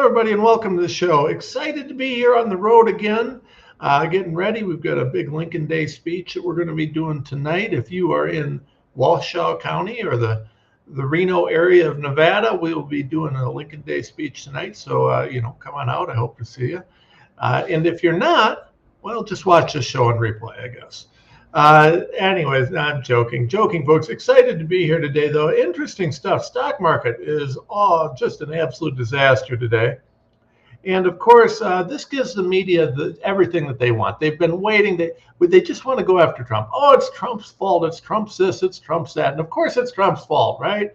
everybody, and welcome to the show. Excited to be here on the road again. Getting ready. We've got a big Lincoln Day speech that we're going to be doing tonight. If you are in Washoe County or the Reno area of Nevada, we will be doing a Lincoln Day speech tonight. So, come on out. I hope to see you. And if you're not, well, just watch this show on replay, I guess. Anyways, I'm joking, folks. Excited to be here today, though. Interesting stuff. Stock market is just an absolute disaster today. And of course, this gives the media everything that they want. They've been waiting. They just want to go after Trump. Oh, it's Trump's fault. It's Trump's this. It's Trump's that. And of course, it's Trump's fault, right?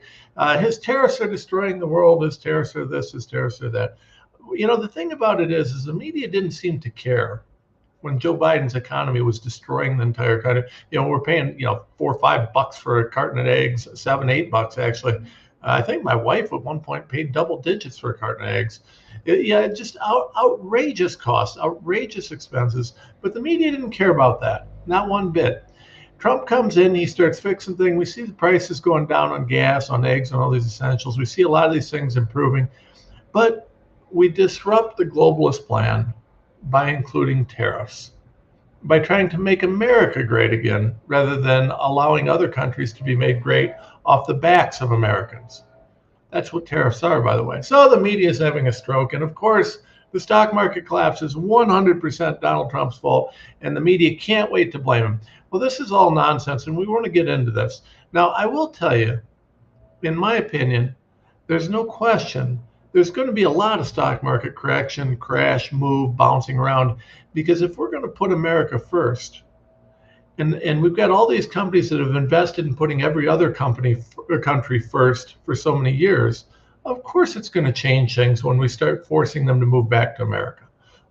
His tariffs are destroying the world. His tariffs are this. His tariffs are that. You know, the thing about it is the media didn't seem to care when Joe Biden's economy was destroying the entire country. We're paying, $4 or $5 for a carton of eggs, $7, $8 actually. I think my wife at one point paid double digits for a carton of eggs. Just outrageous costs, outrageous expenses. But the media didn't care about that, not one bit. Trump comes in, he starts fixing things. We see the prices going down on gas, on eggs, on all these essentials. We see a lot of these things improving. But we disrupt the globalist plan by including tariffs, by trying to make America great again, rather than allowing other countries to be made great off the backs of Americans. That's what tariffs are, by the way. So the media is having a stroke. And of course, the stock market collapse is 100% Donald Trump's fault, and the media can't wait to blame him. Well, this is all nonsense, and we want to get into this. Now, I will tell you, in my opinion, there's no question there's going to be a lot of stock market correction, crash, move, bouncing around, because if we're going to put America first, and we've got all these companies that have invested in putting every other country first for so many years, of course it's going to change things when we start forcing them to move back to America.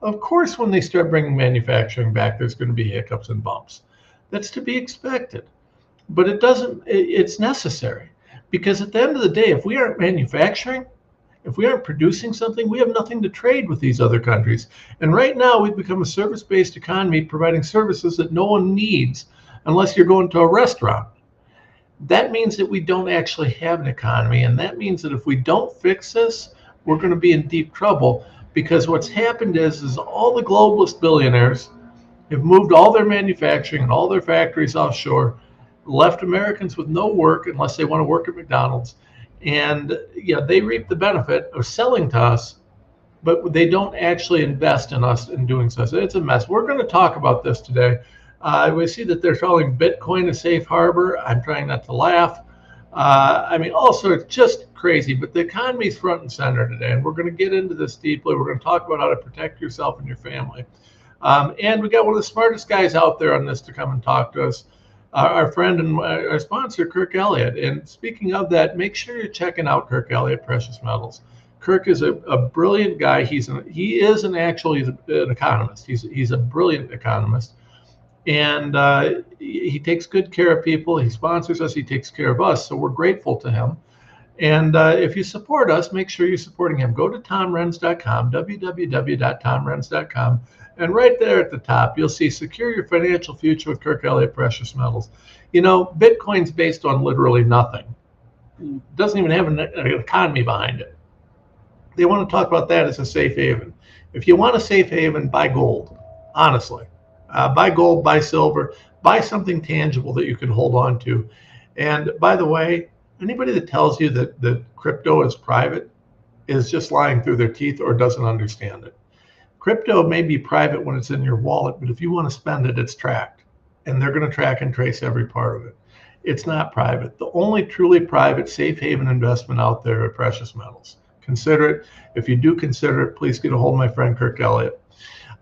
Of course, when they start bringing manufacturing back, there's going to be hiccups and bumps. That's to be expected. But it's necessary, because at the end of the day, if we aren't manufacturing, if we aren't producing something, we have nothing to trade with these other countries. And right now, we've become a service-based economy providing services that no one needs unless you're going to a restaurant. That means that we don't actually have an economy. And that means that if we don't fix this, we're going to be in deep trouble, because what's happened is all the globalist billionaires have moved all their manufacturing and all their factories offshore, left Americans with no work unless they want to work at McDonald's. And they reap the benefit of selling to us, but they don't actually invest in us in doing so. So it's a mess. We're going to talk about this today. We see that they're calling Bitcoin a safe harbor. I'm trying not to laugh. Also, it's just crazy. But the economy is front and center today, and we're going to get into this deeply. We're going to talk about how to protect yourself and your family. And we got one of the smartest guys out there on this to come and talk to us. Our friend and our sponsor, Kirk Elliott. And speaking of that, make sure you're checking out Kirk Elliott Precious Metals. Kirk is a brilliant guy. He's an economist. He's a brilliant economist, and he takes good care of people. He sponsors us. He takes care of us. So we're grateful to him. And if you support us, make sure you're supporting him. Go to tomrenz.com, www.tomrenz.com. And right there at the top, you'll see Secure Your Financial Future with Kirk Elliott Precious Metals. Bitcoin's based on literally nothing. It doesn't even have an economy behind it. They want to talk about that as a safe haven. If you want a safe haven, buy gold, honestly. Buy gold, buy silver, buy something tangible that you can hold on to. And by the way, anybody that tells you that crypto is private is just lying through their teeth or doesn't understand it. Crypto may be private when it's in your wallet, but if you want to spend it, it's tracked. And they're going to track and trace every part of it. It's not private. The only truly private safe haven investment out there are precious metals. Consider it. If you do consider it, please get a hold of my friend Kirk Elliott.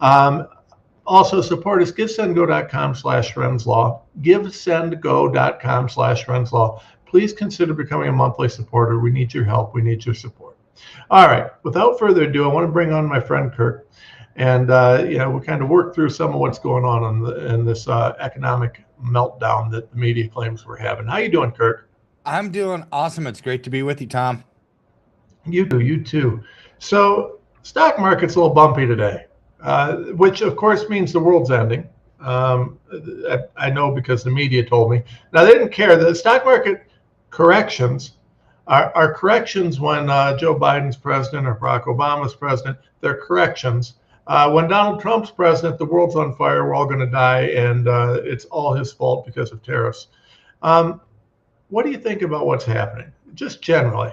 Also support us, givesendgo.com/Renzlaw, givesendgo.com/Renzlaw. Please consider becoming a monthly supporter. We need your help. We need your support. All right, without further ado, I want to bring on my friend Kirk. And, we'll kind of work through some of what's going on in this economic meltdown that the media claims we're having. How you doing, Kirk? I'm doing awesome. It's great to be with you, Tom. You too. So stock market's a little bumpy today, which of course means the world's ending. I know because the media told me. Now, they didn't care. The stock market corrections Our corrections when Joe Biden's president or Barack Obama's president, they're corrections. When Donald Trump's president, the world's on fire, we're all going to die, and it's all his fault because of tariffs. Um, what do you think about what's happening, just generally?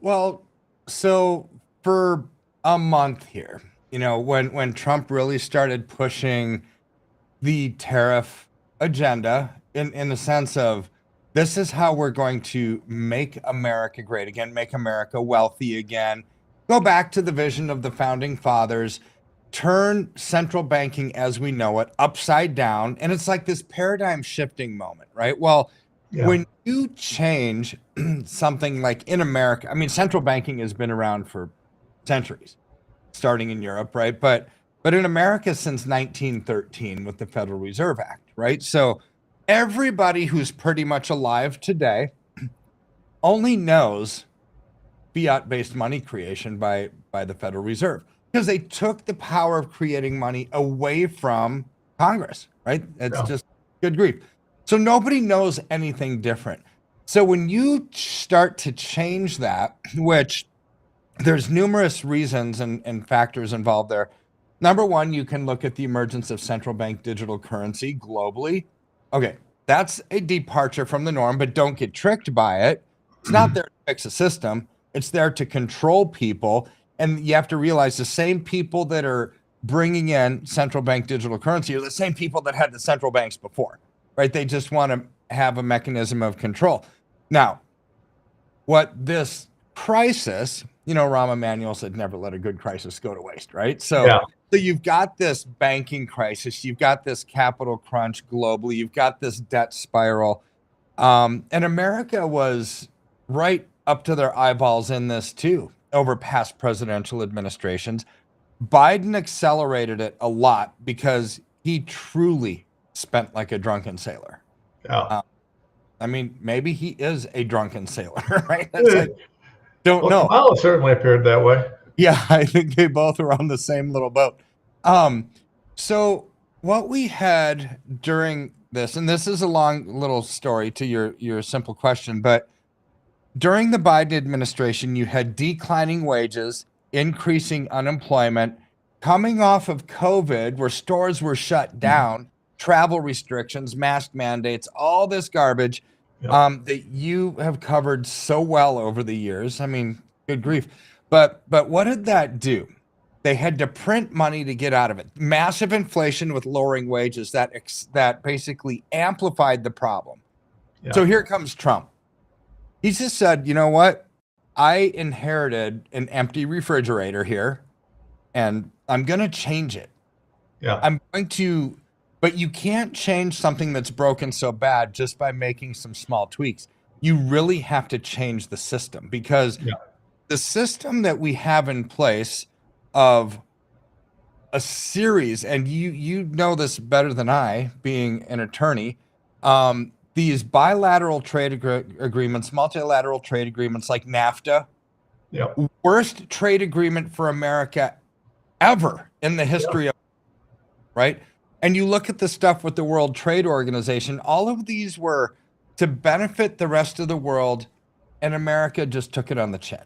Well, so for a month here, when Trump really started pushing the tariff agenda in the sense of this is how we're going to make America great again, make America wealthy again, go back to the vision of the founding fathers, turn central banking as we know it upside down. And it's like this paradigm shifting moment, right? Well, Yeah, when you change something like in America, I mean, central banking has been around for centuries, starting in Europe, right? But in America since 1913 with the Federal Reserve Act, right? So everybody who's pretty much alive today only knows fiat-based money creation by the Federal Reserve because they took the power of creating money away from Congress, right? It's yeah, just good grief. So nobody knows anything different. So when you start to change that, which there's numerous reasons and factors involved there. Number one, you can look at the emergence of central bank digital currency globally. Okay, that's a departure from the norm, but don't get tricked by it. It's not there to fix a system. It's there to control people. And you have to realize the same people that are bringing in central bank digital currency are the same people that had the central banks before, right? They just want to have a mechanism of control. Now, what this crisis, Rahm Emanuel said, never let a good crisis go to waste, right? So yeah, you've got this banking crisis, you've got this capital crunch globally, you've got this debt spiral. And America was right up to their eyeballs in this too over past presidential administrations. Biden accelerated it a lot because he truly spent like a drunken sailor. yeah. I mean, maybe he is a drunken sailor, right? That's like, don't Well, know. Kamala certainly appeared that way. Yeah, I think they both are on the same little boat. So what we had during this, and this is a long little story to your simple question, but during the Biden administration, you had declining wages, increasing unemployment, coming off of COVID, where stores were shut down, travel restrictions, mask mandates, all this garbage that you have covered so well over the years. I mean, good grief. But what did that do? They had to print money to get out of it. Massive inflation with lowering wages that basically amplified the problem. Yeah. So here comes Trump. He just said, you know what? I inherited an empty refrigerator here, and I'm going to change it. Yeah. I'm going to, but you can't change something that's broken so bad just by making some small tweaks. You really have to change the system because the system that we have in place of a series, and you know this better than I, being an attorney, these bilateral trade agreements, multilateral trade agreements like NAFTA, worst trade agreement for America ever in the history of, right? And you look at the stuff with the World Trade Organization, all of these were to benefit the rest of the world, and America just took it on the chin,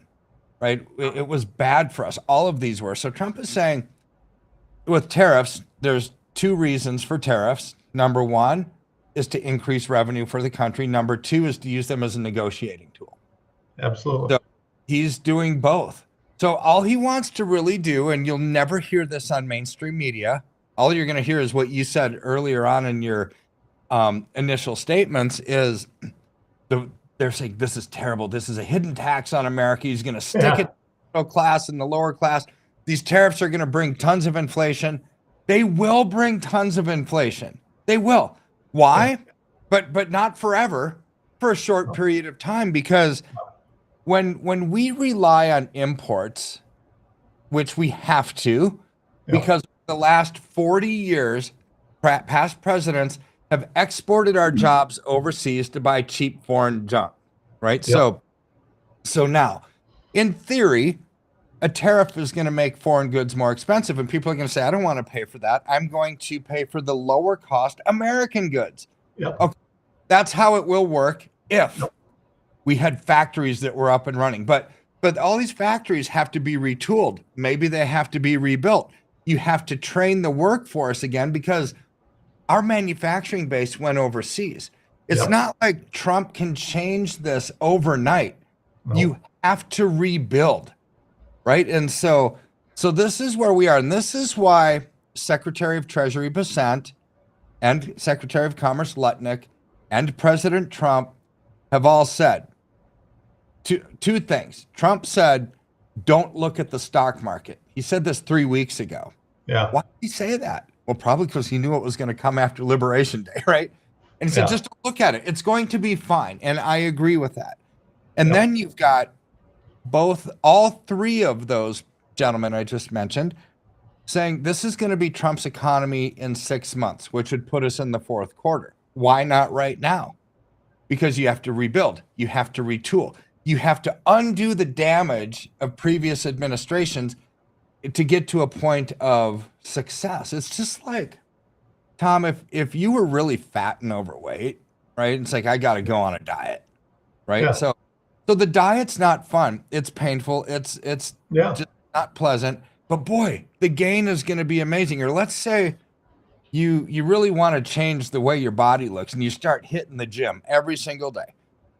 right? It was bad for us. All of these were. So Trump is saying with tariffs, there's two reasons for tariffs. Number one is to increase revenue for the country. Number two is to use them as a negotiating tool. Absolutely. So he's doing both. So all he wants to really do, and you'll never hear this on mainstream media, all you're going to hear is what you said earlier on in your initial statements is they're saying this is terrible. This is a hidden tax on America. He's going to stick it to the middle class and the lower class. These tariffs are going to bring tons of inflation. They will bring tons of inflation. They will. Why? But not forever, for a short period of time, because when we rely on imports, which we have to, because the last 40 years, past presidents have exported our jobs overseas to buy cheap foreign junk, right? So now, in theory, a tariff is going to make foreign goods more expensive, and people are going to say, I don't want to pay for that. I'm going to pay for the lower cost American goods. Okay, that's how it will work if We had factories that were up and running, but all these factories have to be retooled. Maybe they have to be rebuilt. You have to train the workforce again because our manufacturing base went overseas. It's Yep. not like Trump can change this overnight. No. You have to rebuild, right? And so this is where we are. And this is why Secretary of Treasury Bessent and Secretary of Commerce Lutnick and President Trump have all said two things. Trump said, don't look at the stock market. He said this 3 weeks ago. Yeah. Why did he say that? Well, probably because he knew it was going to come after Liberation Day, right? And he said, just don't look at it. It's going to be fine. And I agree with that. And then you've got all three of those gentlemen I just mentioned saying this is going to be Trump's economy in 6 months, which would put us in the fourth quarter. Why not right now? Because you have to rebuild. You have to retool. You have to undo the damage of previous administrations to get to a point of success. It's just like, Tom, if you were really fat and overweight, right? It's like, I got to go on a diet, right? Yeah. So the diet's not fun. It's painful. It's just not pleasant. But boy, the gain is going to be amazing. Or let's say you really want to change the way your body looks and you start hitting the gym every single day,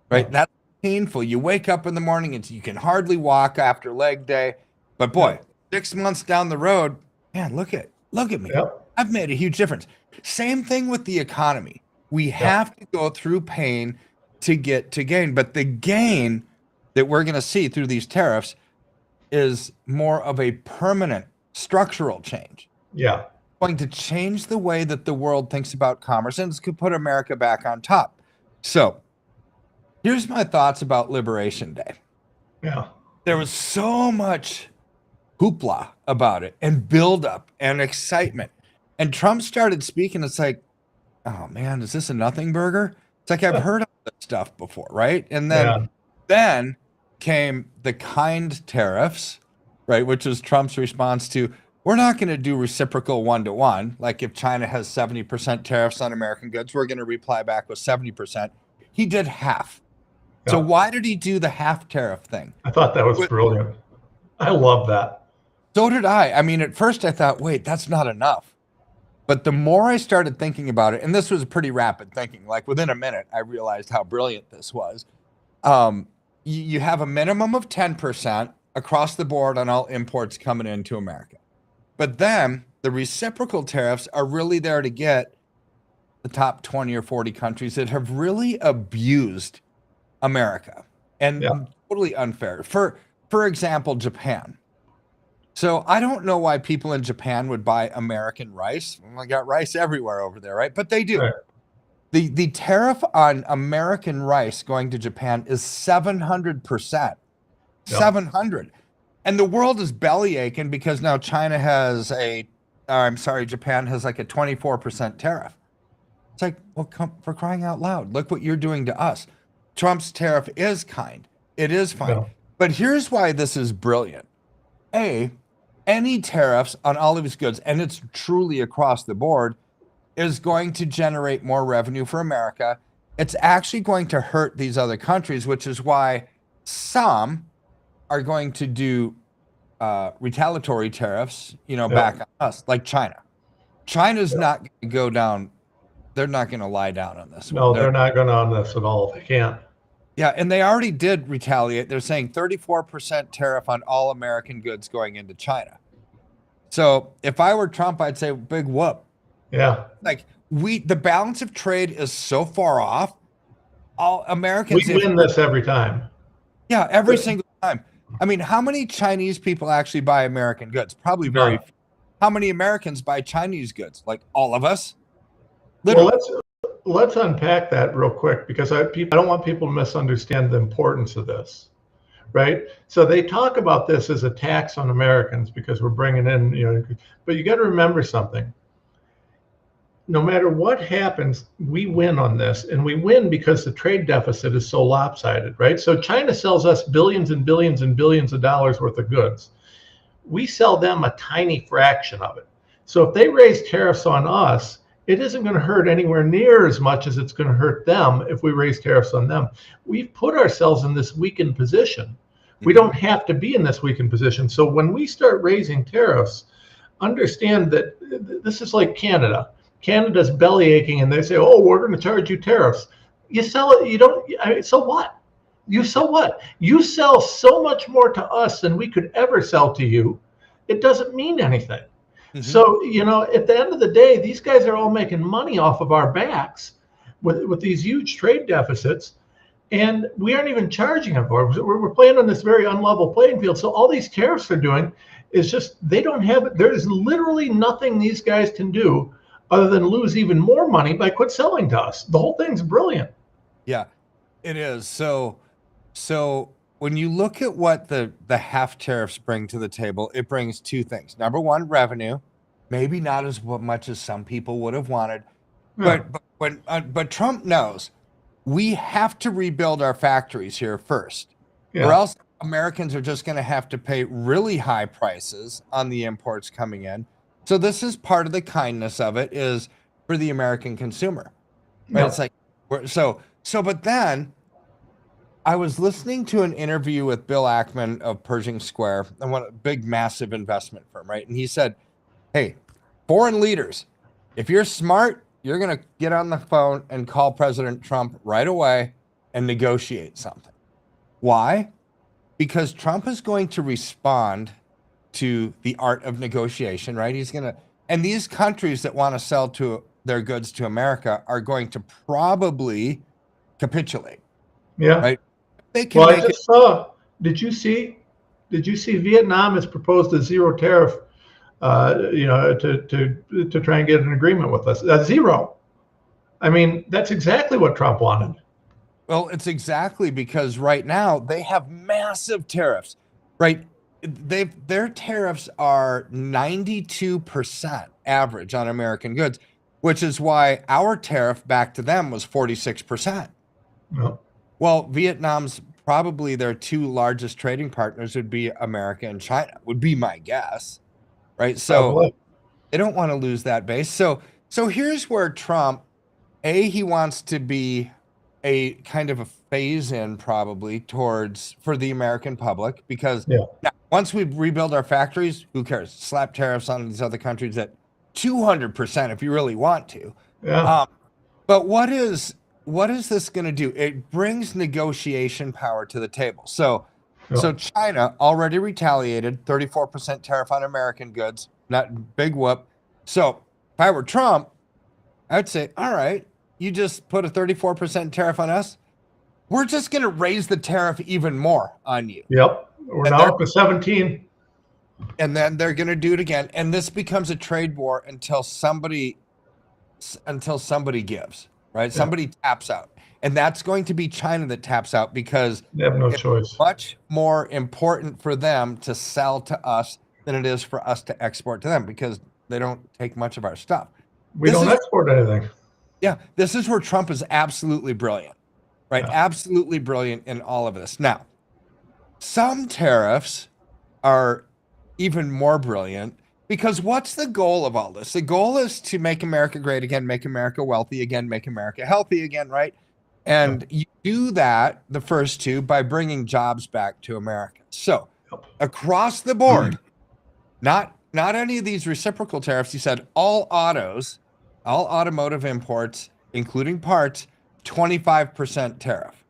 right? Yeah. That's painful. You wake up in the morning and you can hardly walk after leg day. But boy, 6 months down the road, man, look at me. Yep. I've made a huge difference. Same thing with the economy. We have to go through pain to get to gain. But the gain that we're going to see through these tariffs is more of a permanent structural change. Yeah. Going to change the way that the world thinks about commerce, and it's going to put America back on top. So here's my thoughts about Liberation Day. Yeah. There was so much hoopla about it and buildup and excitement. And Trump started speaking. It's like, oh man, is this a nothing burger? It's like I've heard of this stuff before, right? And then came the kind tariffs, right? Which is Trump's response to, we're not going to do reciprocal 1-to-1. Like if China has 70% tariffs on American goods, we're going to reply back with 70%. He did half. So why did he do the half tariff thing? I thought that was brilliant. I love that. So did I. I mean, at first I thought, wait, that's not enough. But the more I started thinking about it, and this was pretty rapid thinking, like within a minute, I realized how brilliant this was. You have a minimum of 10% across the board on all imports coming into America. But then the reciprocal tariffs are really there to get the top 20 or 40 countries that have really abused America and totally unfair. For example, Japan. So I don't know why people in Japan would buy American rice. Well, I got rice everywhere over there, right? But they do. Right. The tariff on American rice going to Japan is 700%. 700. And the world is belly aching because now Japan has like a 24% tariff. It's like, well, for crying out loud, look what you're doing to us. Trump's tariff is kind. It is fine. No. But here's why this is brilliant. Any tariffs on all of his goods, and it's truly across the board, is going to generate more revenue for America. It's actually going to hurt these other countries, which is why some are going to do retaliatory tariffs, back on us, like China. China's not going to go down. They're not going to lie down on this. No, they're not going to on this at all. They can't. Yeah, and they already did retaliate. They're saying 34% tariff on all American goods going into China. So if I were Trump, I'd say big whoop. Yeah. Like the balance of trade is so far off. All Americans we win this every time. Yeah, every single time. I mean, how many Chinese people actually buy American goods? Probably very few. How many Americans buy Chinese goods? Like all of us? Literally. Well, let's unpack that real quick because I don't want people to misunderstand the importance of this, right? So they talk about this as a tax on Americans because we're bringing in, but you got to remember something. No matter what happens, we win on this, and we win because the trade deficit is so lopsided, right? So China sells us billions and billions and billions of dollars worth of goods. We sell them a tiny fraction of it. So if they raise tariffs on us, it isn't going to hurt anywhere near as much as it's going to hurt them if we raise tariffs on them. We've put ourselves in this weakened position. We don't have to be in this weakened position. So when we start raising tariffs, understand that this is like Canada. Canada's belly aching and they say, oh, we're going to charge you tariffs. You sell it, you don't, I mean, so what? You sell what? You sell so much more to us than we could ever sell to you. It doesn't mean anything. So, at the end of the day, these guys are all making money off of our backs with these huge trade deficits. And we aren't even charging them for it. We're playing on this very unlevel playing field. So all these tariffs are doing is just, they don't have it. There's literally nothing these guys can do other than lose even more money by quit selling to us. The whole thing's brilliant. Yeah, it is. So when you look at what the half tariffs bring to the table, it brings two things. Number one, revenue, maybe not as much as some people would have wanted, but Trump knows we have to rebuild our factories here first, or else Americans are just going to have to pay really high prices on the imports coming in. So this is part of the kindness of it, is for the American consumer. Right? It's like, but then I was listening to an interview with Bill Ackman of Pershing Square, and one big, massive investment firm, right? And he said, hey, foreign leaders, if you're smart, you're going to get on the phone and call President Trump right away and negotiate something. Why? Because Trump is going to respond to the art of negotiation, right? He's going to, and these countries that want to sell to their goods to America are going to probably capitulate. Yeah. Right. They can I just saw, did you see Vietnam has proposed a zero tariff, to try and get an agreement with us. That's zero. I mean, that's exactly what Trump wanted. Well, it's exactly because right now they have massive tariffs, right? Their tariffs are 92% average on American goods, which is why our tariff back to them was 46%. No. Well, Vietnam's probably their two largest trading partners would be America and China, would be my guess, right? So they don't want to lose that base. So here's where Trump, he wants to be a kind of a phase in probably for the American public, because now, once we rebuild our factories, who cares? Slap tariffs on these other countries at 200% if you really want to. Yeah. But what is this going to do? It brings negotiation power to the table. So China already retaliated, 34% tariff on American goods, not big whoop. So if I were Trump, I'd say, all right, you just put a 34% tariff on us. We're just going to raise the tariff even more on you. Yep. We're now up to 17. And then they're going to do it again. And this becomes a trade war until somebody gives, right? Yeah. Somebody taps out. And that's going to be China that taps out, because they have no choice. Much more important for them to sell to us than it is for us to export to them, because they don't take much of our stuff. We don't export anything. Yeah. This is where Trump is absolutely brilliant, right? Yeah. Absolutely brilliant in all of this. Now, some tariffs are even more brilliant, because what's the goal of all this? The goal is to make America great again, make America wealthy again, make America healthy again, right? And you do that, the first two, by bringing jobs back to America. So across the board, not any of these reciprocal tariffs. He said all automotive imports, including parts, 25% tariff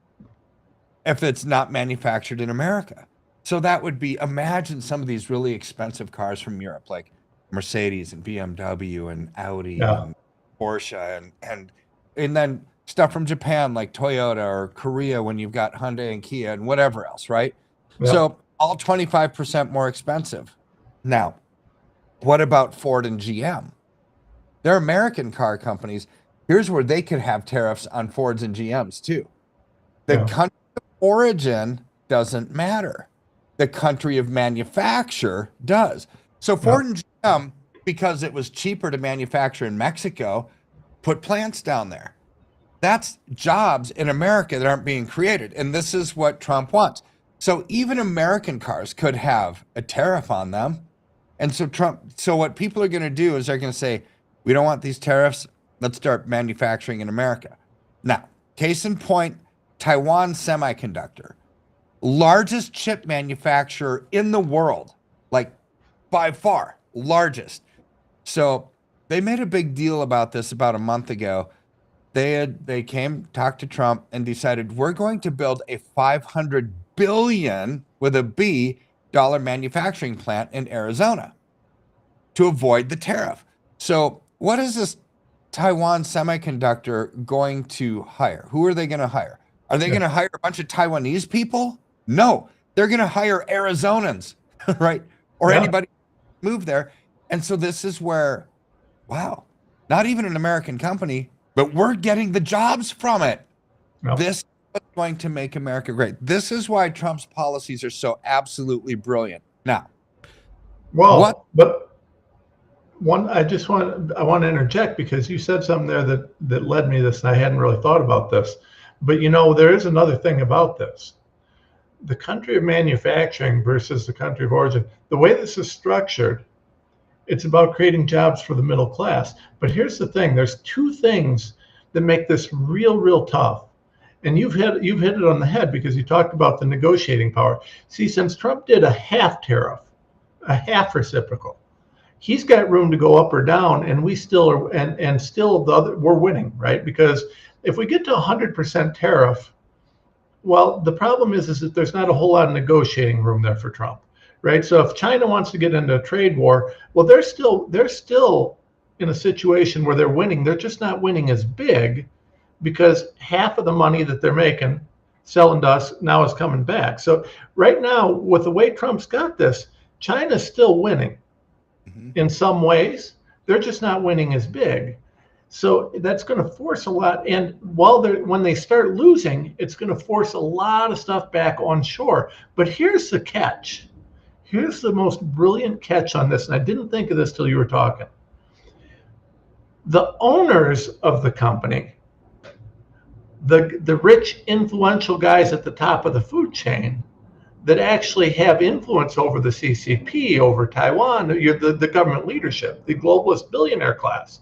if it's not manufactured in America. So that would be, imagine some of these really expensive cars from Europe, like Mercedes and BMW and Audi and Porsche, and then stuff from Japan like Toyota, or Korea when you've got Hyundai and Kia and whatever else, right? Yeah. So all 25% more expensive. Now, what about Ford and GM? They're American car companies. Here's where they could have tariffs on Fords and GMs too. The country of origin doesn't matter. The country of manufacture does. So Ford and GM, because it was cheaper to manufacture in Mexico, put plants down there. That's jobs in America that aren't being created. And this is what Trump wants. So even American cars could have a tariff on them. And so what people are going to do is they're going to say, we don't want these tariffs. Let's start manufacturing in America. Now, case in point, Taiwan Semiconductor, largest chip manufacturer in the world, like by far largest. So they made a big deal about this about a month ago. They came, talked to Trump, and decided we're going to build a $500 billion with a B dollar manufacturing plant in Arizona to avoid the tariff. So what is this Taiwan Semiconductor going to hire? Who are they going to hire? Are they going to hire a bunch of Taiwanese people? No, they're going to hire Arizonans, right? Or anybody move there. And so this is where, wow, not even an American company, but we're getting the jobs from it. Yep. This is what's going to make America great. This is why Trump's policies are so absolutely brilliant. Now, well, but one, I want to interject, because you said something there that led me to this, and I hadn't really thought about this. But there is another thing about this. The country of manufacturing versus the country of origin. The way this is structured, it's about creating jobs for the middle class. But here's the thing: there's two things that make this real tough. And you've hit it on the head, because you talked about the negotiating power. See, since Trump did a half tariff, a half reciprocal, he's got room to go up or down, and we still are, and still we're winning, right? Because if we get to 100% tariff, well, the problem is that there's not a whole lot of negotiating room there for Trump, right? So if China wants to get into a trade war, well, they're still in a situation where they're winning. They're just not winning as big, because half of the money that they're making selling to us now is coming back. So right now, with the way Trump's got this, China's still winning in some ways. They're just not winning as big. So that's going to force a lot. And when they start losing, it's going to force a lot of stuff back onshore. But here's the catch. Here's the most brilliant catch on this. And I didn't think of this till you were talking. The owners of the company, the rich, influential guys at the top of the food chain that actually have influence over the CCP, over Taiwan, the government leadership, the globalist billionaire class.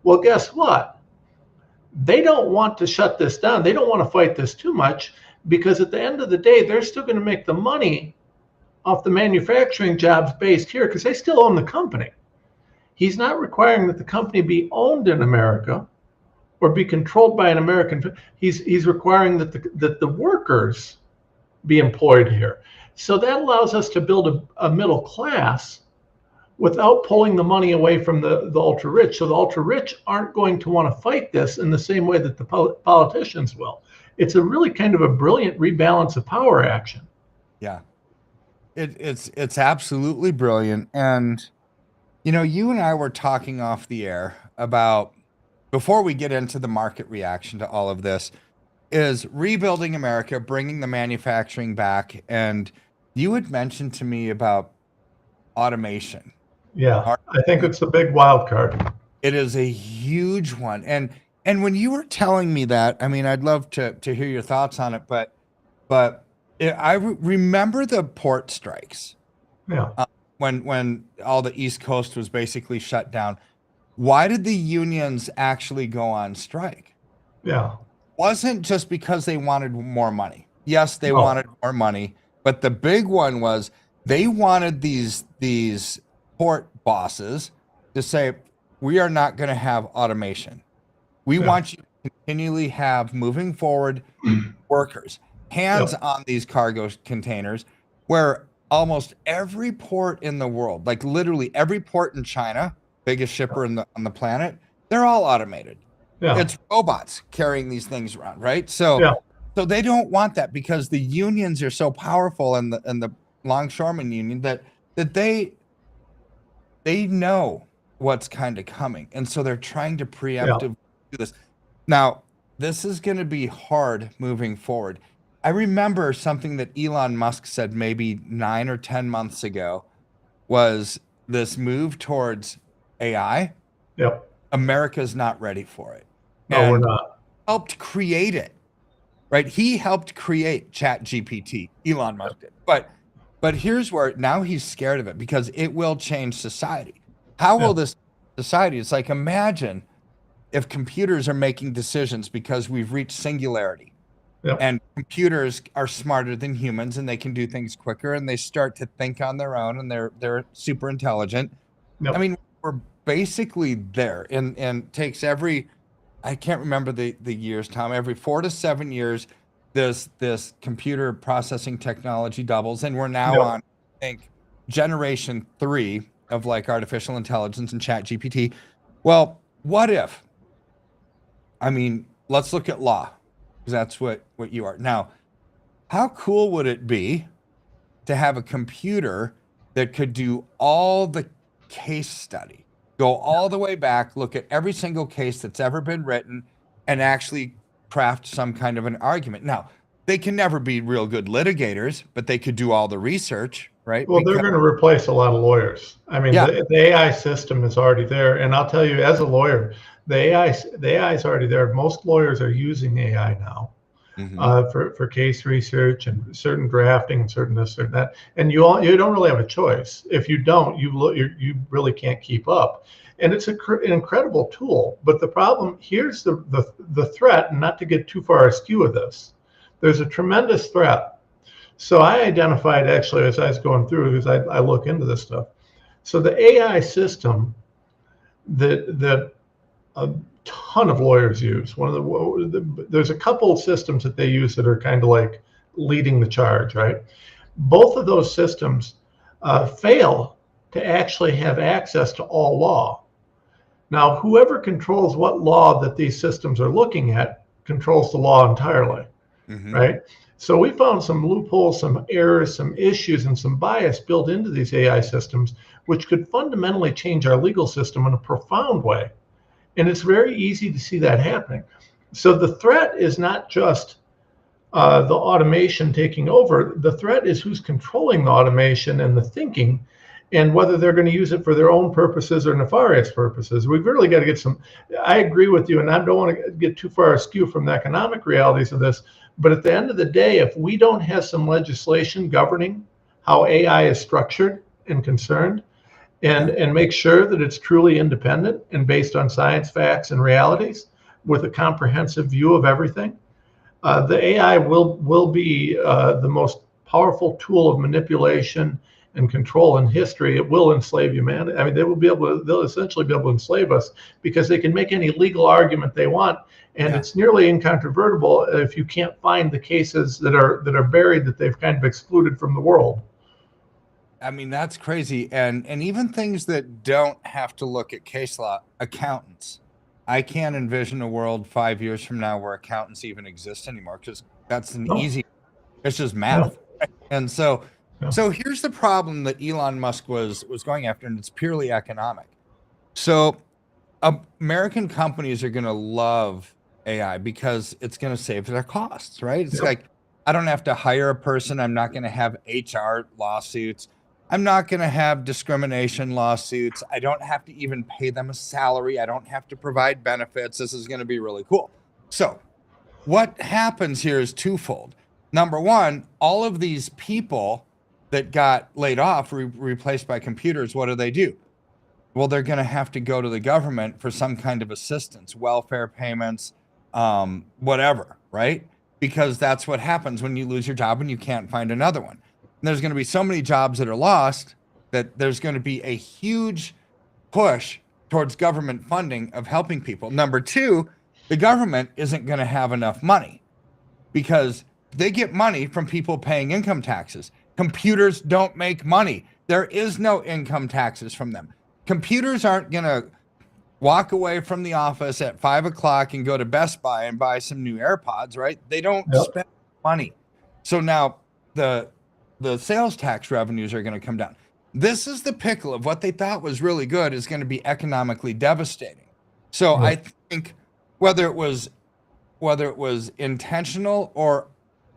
Well, guess what? They don't want to shut this down. They don't want to fight this too much, because at the end of the day, they're still going to make the money off the manufacturing jobs based here, because they still own the company. He's not requiring that the company be owned in America or be controlled by an American. He's requiring that the workers be employed here. So that allows us to build a middle class without pulling the money away from the ultra rich. So the ultra rich aren't going to want to fight this in the same way that the politicians will. It's a really kind of a brilliant rebalance of power action. Yeah, it's absolutely brilliant. And you and I were talking off the air about, before we get into the market reaction to all of this, is rebuilding America, bringing the manufacturing back. And you had mentioned to me about automation. Yeah, I think it's the big wild card. It is a huge one. And when you were telling me that, I mean, I'd love to hear your thoughts on it, but I remember the port strikes. Yeah. When all the East Coast was basically shut down. Why did the unions actually go on strike? Yeah. Wasn't just because they wanted more money. Yes, they wanted more money, but the big one was they wanted these port bosses to say, we are not going to have automation. We want you to continually have, moving forward, workers, hands on these cargo containers, where almost every port in the world, like literally every port in China, biggest shipper on the planet, they're all automated. Yeah. It's robots carrying these things around, right? So they don't want that, because the unions are so powerful, and the longshoreman union, that they know what's kind of coming, and so they're trying to preemptively do this. Now, this is going to be hard moving forward. I remember something that Elon Musk said maybe 9 or 10 months ago, was this move towards AI. Yep. America's not ready for it. No, we're not. Helped create it, right? He helped create ChatGPT, Elon Musk did. But here's where now he's scared of it, because it will change society. How will this society? It's like, imagine if computers are making decisions because we've reached singularity Yep. and computers are smarter than humans and they can do things quicker and they start to think on their own and they're super intelligent. Yep. I mean, we're basically there, and takes every, I can't remember the years, Tom, every 4 to 7 years, this computer processing technology doubles, and we're now Yep. on, I think, generation 3 of like artificial intelligence and chat GPT. Well, what if, I mean, let's look at law, because that's what you are. Now, how cool would it be to have a computer that could do all the case study, go all the way back, look at every single case that's ever been written, and actually craft some kind of an argument? Now, they can never be real good litigators, but they could do all the research, right? Well, they're going to replace a lot of lawyers. I mean, Yeah. the AI system is already there, and I'll tell you, as a lawyer, the AI is already there. Most lawyers are using AI now. For case research and certain drafting and certain this, certain that, and you don't really have a choice. If you don't, you really can't keep up. And it's an incredible tool. But the problem here's the threat, and not to get too far askew with this, there's a tremendous threat. So I identified actually as I was going through, because I look into this stuff. So the AI system that a ton of lawyers use. There's a couple of systems that they use that are kind of like leading the charge, right? Both of those systems fail to actually have access to all law. Now, whoever controls what law that these systems are looking at controls the law entirely, right? So we found some loopholes, some errors, some issues, and some bias built into these AI systems, which could fundamentally change our legal system in a profound way. And it's very easy to see that happening. So the threat is not just the automation taking over. The threat is who's controlling the automation and the thinking, and whether they're going to use it for their own purposes or nefarious purposes. We've really got to get some. I agree with you, and I don't want to get too far askew from the economic realities of this. But at the end of the day, if we don't have some legislation governing how AI is structured and concerned, and make sure that it's truly independent and based on science, facts, and realities with a comprehensive view of everything, the AI will be the most powerful tool of manipulation and control in history. It will enslave humanity. I mean, they'll essentially be able to enslave us because they can make any legal argument they want, and it's nearly incontrovertible if you can't find the cases that are buried that they've kind of excluded from the world. I mean, that's crazy. And even things that don't have to look at case law, accountants. I can't envision a world 5 years from now where accountants even exist anymore, because that's an easy, it's just math. No. And so here's the problem that Elon Musk was going after, and it's purely economic. So American companies are going to love AI because it's going to save their costs, right? It's like, I don't have to hire a person. I'm not going to have HR lawsuits. I'm not going to have discrimination lawsuits. I don't have to even pay them a salary. I don't have to provide benefits. This is going to be really cool. So what happens here is twofold. Number one, all of these people that got laid off, replaced by computers, what do? Well, they're going to have to go to the government for some kind of assistance, welfare payments, whatever, right? Because that's what happens when you lose your job and you can't find another one. And there's going to be so many jobs that are lost that there's going to be a huge push towards government funding of helping people. Number two, the government isn't going to have enough money because they get money from people paying income taxes. Computers don't make money. There is no income taxes from them. Computers aren't going to walk away from the office at 5 o'clock and go to Best Buy and buy some new AirPods, right? They don't spend money. So now the sales tax revenues are going to come down. This is the pickle of what they thought was really good is going to be economically devastating. So I think whether it was intentional or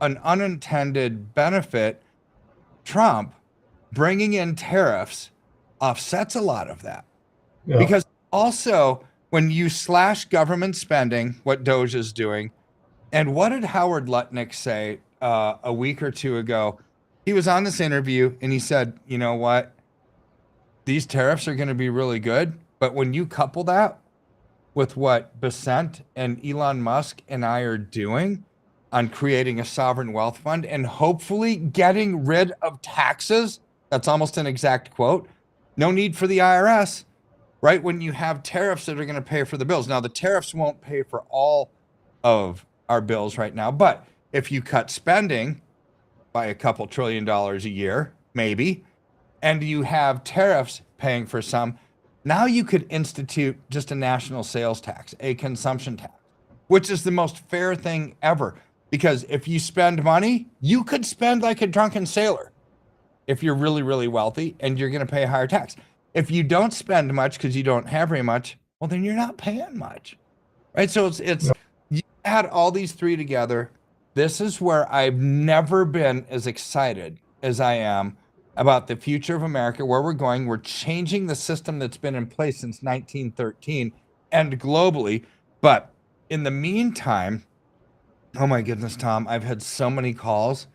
an unintended benefit, Trump bringing in tariffs offsets a lot of that. Because also, when you slash government spending, what Doge is doing, and what did Howard Lutnick say a week or two ago? He was on this interview and he said, you know what? These tariffs are going to be really good. But when you couple that with what Besant and Elon Musk and I are doing on creating a sovereign wealth fund and hopefully getting rid of taxes. That's almost an exact quote. No need for the IRS, right? When you have tariffs that are going to pay for the bills. Now, the tariffs won't pay for all of our bills right now, but if you cut spending by a couple $1 trillion a year, maybe, and you have tariffs paying for some, now you could institute just a national sales tax, a consumption tax, which is the most fair thing ever. Because if you spend money, you could spend like a drunken sailor if you're really, really wealthy, and you're going to pay a higher tax. If you don't spend much because you don't have very much, well, then you're not paying much, right? So it's you add all these three together. This is where I've never been as excited as I am about the future of America, where we're going. We're changing the system that's been in place since 1913 and globally. But in the meantime, oh my goodness, Tom, I've had so many calls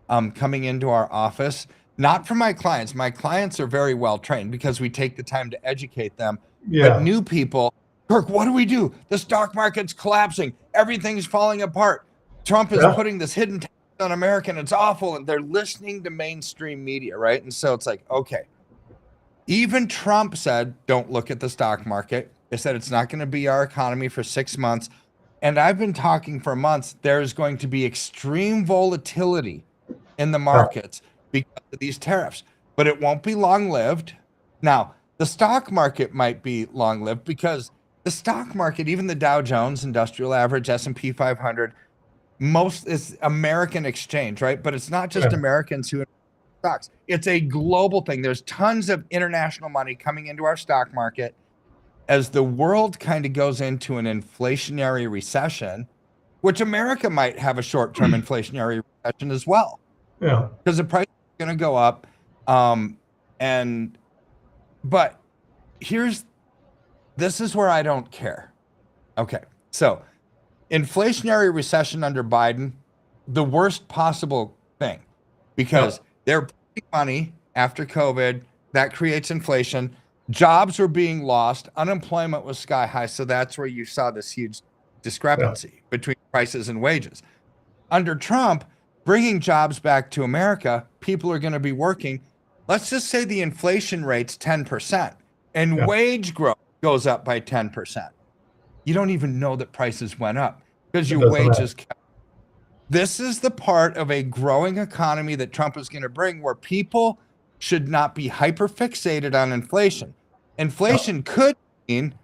coming into our office, not from my clients. My clients are very well trained because we take the time to educate them. Yeah. But new people, Kirk, what do we do? The stock market's collapsing. Everything's falling apart. Trump is putting this hidden tax on America, and it's awful. And they're listening to mainstream media, right? And so it's like, okay. Even Trump said, don't look at the stock market. They said it's not going to be our economy for 6 months. And I've been talking for months, there's going to be extreme volatility in the markets because of these tariffs, but it won't be long-lived. Now, the stock market might be long-lived because the stock market, even the Dow Jones Industrial Average, S&P 500, most is American exchange, right? But it's not just Americans who invest in stocks. It's a global thing. There's tons of international money coming into our stock market. As the world kind of goes into an inflationary recession, which America might have a short-term inflationary recession as well. Yeah. Because the price is going to go up. But this is where I don't care. Okay. So inflationary recession under Biden, the worst possible thing, because they're printing money after COVID. That creates inflation. Jobs were being lost. Unemployment was sky high. So that's where you saw this huge discrepancy between prices and wages. Under Trump, bringing jobs back to America, people are going to be working. Let's just say the inflation rate's 10% and wage growth goes up by 10%. You don't even know that prices went up because your wages kept. This is the part of a growing economy that Trump is going to bring, where people should not be hyper-fixated on inflation. Inflation could mean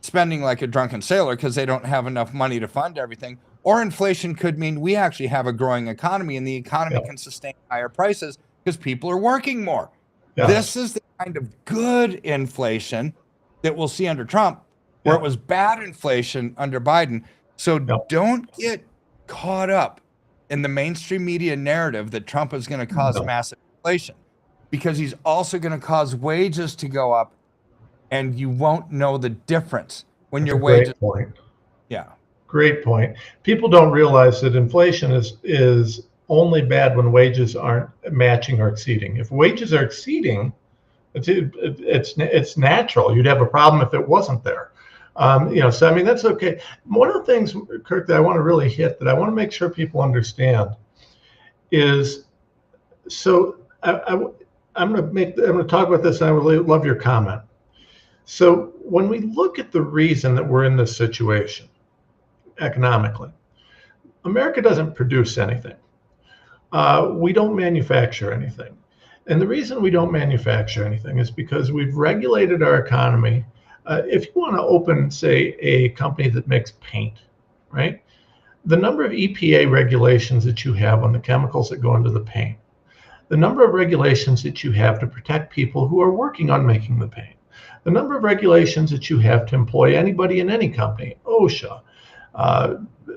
spending like a drunken sailor because they don't have enough money to fund everything. Or inflation could mean we actually have a growing economy and the economy can sustain higher prices because people are working more. This is the kind of good inflation that we'll see under Trump, where it was bad inflation under Biden. So don't get caught up in the mainstream media narrative that Trump is going to cause massive inflation, because he's also going to cause wages to go up, and you won't know the difference when your wages. Great point. Yeah. Great point. People don't realize that inflation is only bad when wages aren't matching or exceeding. If wages are exceeding, it's natural. You'd have a problem if it wasn't there. So I mean, that's okay. One of the things, Kirk, that I want to really hit, that I want to make sure people understand is, so I'm going to talk about this, and I really love your comment. So when we look at the reason that we're in this situation economically, America doesn't produce anything. We don't manufacture anything. And the reason we don't manufacture anything is because we've regulated our economy. If you want to open, say, a company that makes paint, right? The number of EPA regulations that you have on the chemicals that go into the paint, the number of regulations that you have to protect people who are working on making the paint, the number of regulations that you have to employ anybody in any company, OSHA,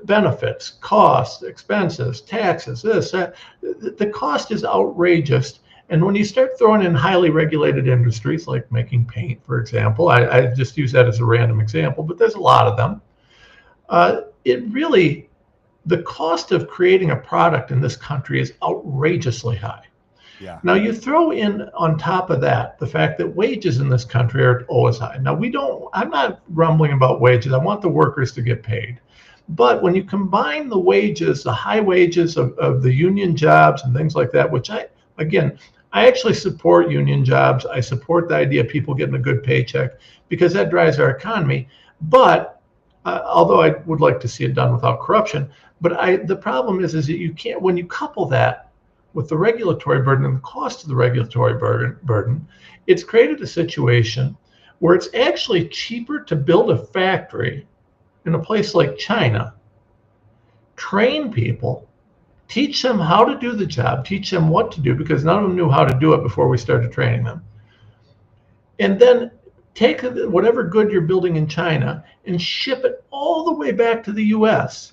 benefits, costs, expenses, taxes, this, that. The cost is outrageous. And when you start throwing in highly regulated industries like making paint, for example, I just use that as a random example, but there's a lot of them. The cost of creating a product in this country is outrageously high. Yeah. Now you throw in on top of that the fact that wages in this country are always high. Now I'm not rumbling about wages. I want the workers to get paid. But when you combine the wages, the high wages of the union jobs and things like that, which I actually support union jobs. I support the idea of people getting a good paycheck because that drives our economy. But although I would like to see it done without corruption, the problem is that you can't, when you couple that with the regulatory burden and the cost of the regulatory burden, it's created a situation where it's actually cheaper to build a factory in a place like China, train people, teach them how to do the job, teach them what to do, because none of them knew how to do it before we started training them. And then take whatever good you're building in China and ship it all the way back to the US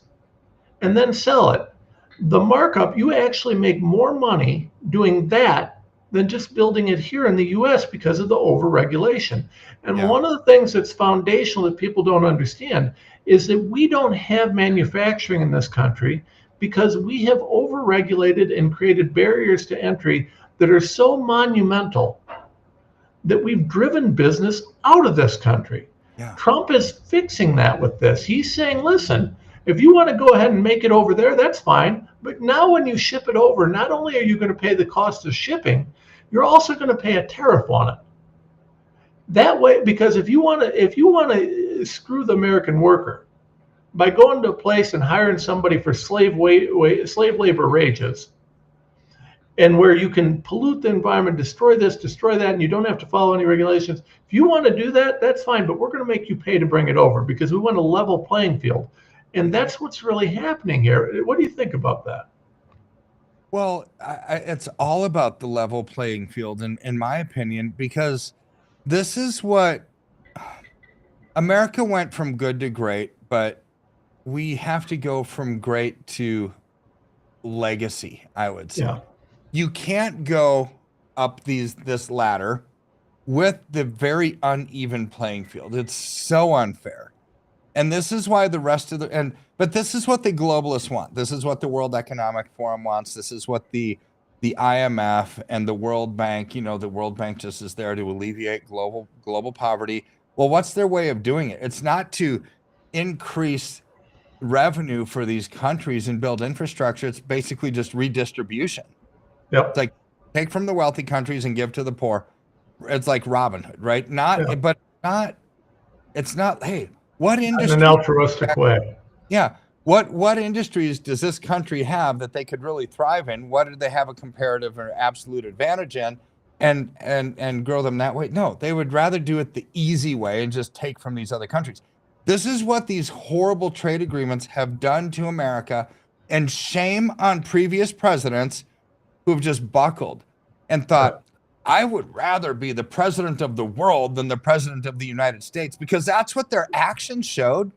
and then sell it. The markup, you actually make more money doing that than just building it here in the US because of the overregulation. And Yeah. one of the things that's foundational that people don't understand is that we don't have manufacturing in this country because we have overregulated and created barriers to entry that are so monumental that we've driven business out of this country. Yeah. Trump is fixing that with this. He's saying, listen, if you want to go ahead and make it over there, that's fine. But now when you ship it over, not only are you going to pay the cost of shipping, you're also going to pay a tariff on it. That way, because if you want to screw the American worker by going to a place and hiring somebody for slave labor wages, and where you can pollute the environment, destroy this, destroy that, and you don't have to follow any regulations. If you want to do that, that's fine, but we're going to make you pay to bring it over because we want a level playing field. And that's what's really happening here. What do you think about that? Well, it's all about the level playing field, in my opinion, because this is what America went from good to great, but we have to go from great to legacy, I would say. Yeah. You can't go up this ladder with the very uneven playing field. It's so unfair. And this is why the rest of but this is what the globalists want. This is what the World Economic Forum wants. This is what the IMF and the World Bank, the World Bank just is there to alleviate global poverty. Well, what's their way of doing it? It's not to increase revenue for these countries and build infrastructure. It's basically just redistribution. Yep. It's like take from the wealthy countries and give to the poor. It's like Robin Hood, right? It's not, hey, what industry? And an altruistic way. Yeah. What industries does this country have that they could really thrive in? What do they have a comparative or absolute advantage in and grow them that way? No, they would rather do it the easy way and just take from these other countries. This is what these horrible trade agreements have done to America, and shame on previous presidents who've just buckled and thought, I would rather be the president of the world than the president of the United States, because that's what their actions showed.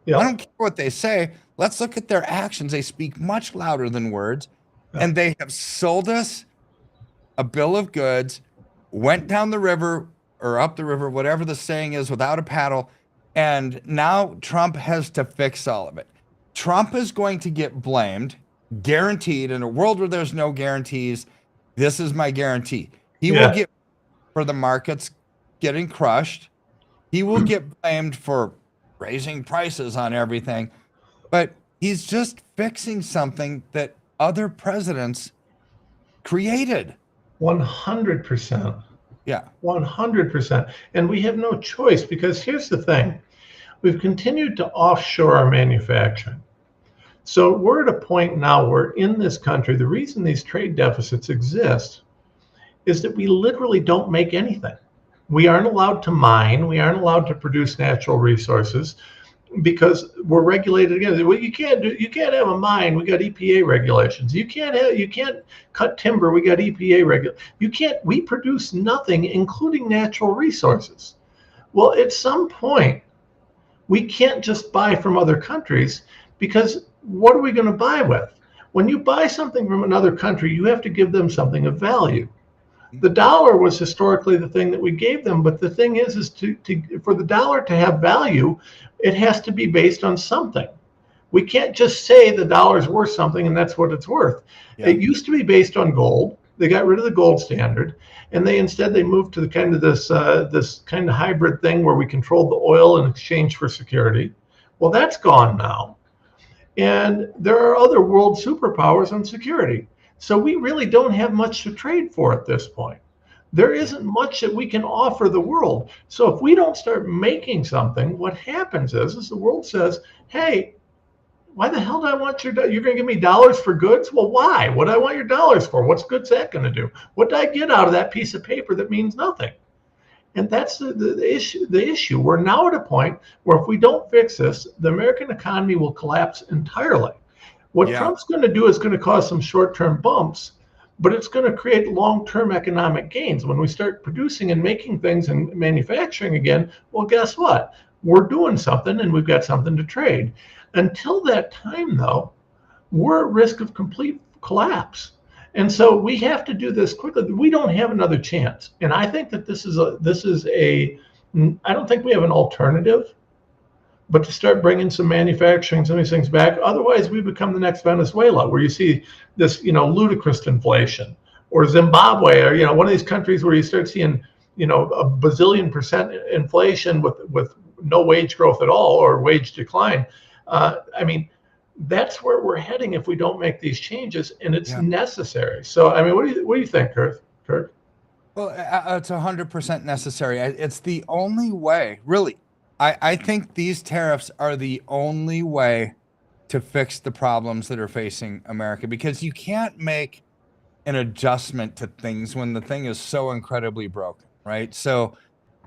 Yep. I don't care what they say. Let's look at their actions. They speak much louder than words. Yep. And they have sold us a bill of goods, went down the river or up the river, whatever the saying is, without a paddle. And now Trump has to fix all of it. Trump is going to get blamed, guaranteed. In a world where there's no guarantees, this is my guarantee. He will get for the markets getting crushed. He will get blamed for raising prices on everything. But he's just fixing something that other presidents created. 100%. Yeah. 100%. And we have no choice, because here's the thing. We've continued to offshore our manufacturing. So we're at a point now where in this country, the reason these trade deficits exist is that we literally don't make anything. We aren't allowed to mine. We aren't allowed to produce natural resources because we're regulated again. Well, you can't have a mine. We got EPA regulations. You can't cut timber. We got EPA regulations. We produce nothing, including natural resources. Well, at some point, we can't just buy from other countries, because what are we going to buy with? When you buy something from another country, you have to give them something of value. The dollar was historically the thing that we gave them, but the thing is for the dollar to have value, it has to be based on something. We can't just say the dollar's worth something and that's what it's worth. Yeah. It used to be based on gold. They got rid of the gold standard, and they moved to the kind of this kind of hybrid thing where we controlled the oil in exchange for security. Well, that's gone now, and there are other world superpowers on security. So we really don't have much to trade for at this point. There isn't much that we can offer the world. So if we don't start making something, what happens is the world says, "Hey, why the hell do I want you're going to give me dollars for goods? Well, why? What do I want your dollars for? What's good's that going to do? What do I get out of that piece of paper that means nothing?" And that's the issue. The issue. We're now at a point where if we don't fix this, the American economy will collapse entirely. What Trump's going to do is going to cause some short-term bumps, but it's going to create long-term economic gains. When we start producing and making things and manufacturing again, well, guess what? We're doing something and we've got something to trade. Until that time, though, we're at risk of complete collapse. And so we have to do this quickly. We don't have another chance. And I think that I don't think we have an alternative, but to start bringing some manufacturing, some of these things back. Otherwise, we become the next Venezuela, where you see this, ludicrous inflation, or Zimbabwe, or, one of these countries where you start seeing, a bazillion percent inflation with no wage growth at all, or wage decline. That's where we're heading if we don't make these changes, and it's necessary. So, what do you think, Kirk? Well, it's 100% necessary. It's the only way, really. I think these tariffs are the only way to fix the problems that are facing America, because you can't make an adjustment to things when the thing is so incredibly broken, right? So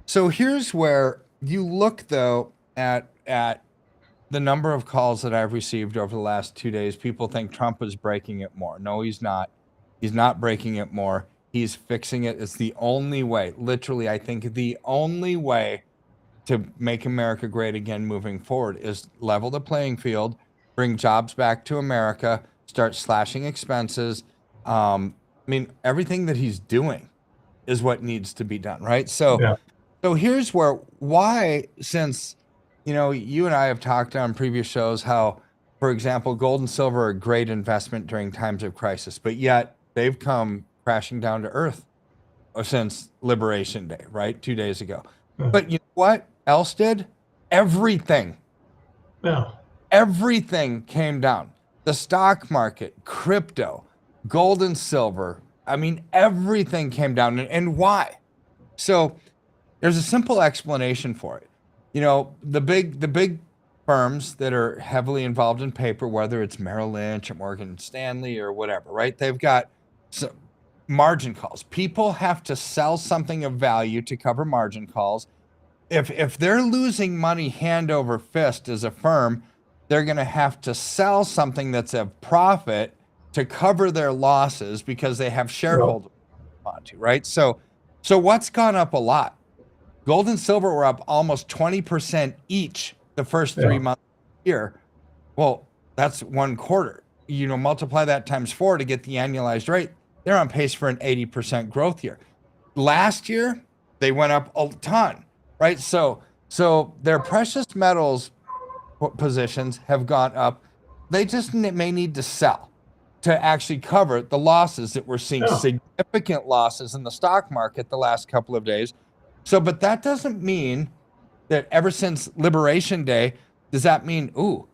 here's where you look, though, at the number of calls that I've received over the last 2 days. People think Trump is breaking it more. No, he's not. He's not breaking it more. He's fixing it. It's the only way. Literally, I think the only way to make America great again moving forward is level the playing field, bring jobs back to America, start slashing expenses. Everything that he's doing is what needs to be done, right? So here's why, since you and I have talked on previous shows how, for example, gold and silver are a great investment during times of crisis, but yet they've come crashing down to earth since Liberation Day, right? 2 days ago. But you know what else did? Everything. Yeah. Everything came down. The stock market, crypto, gold and silver. Everything came down. And why? So there's a simple explanation for it. The big firms that are heavily involved in paper, whether it's Merrill Lynch or Morgan Stanley or whatever, right? They've got some margin calls. People have to sell something of value to cover margin calls. If they're losing money hand over fist as a firm, they're going to have to sell something that's a profit to cover their losses because they have shareholders to, right? So what's gone up a lot? Gold and silver were up almost 20% each the first 3 months of the year. Well, that's 1 quarter. Multiply that times 4 to get the annualized rate. They're on pace for an 80% growth year. Last year, they went up a ton, right? So their precious metals positions have gone up. They just may need to sell to actually cover the losses that we're seeing, significant losses in the stock market the last couple of days. But that doesn't mean that ever since Liberation Day, does that mean, all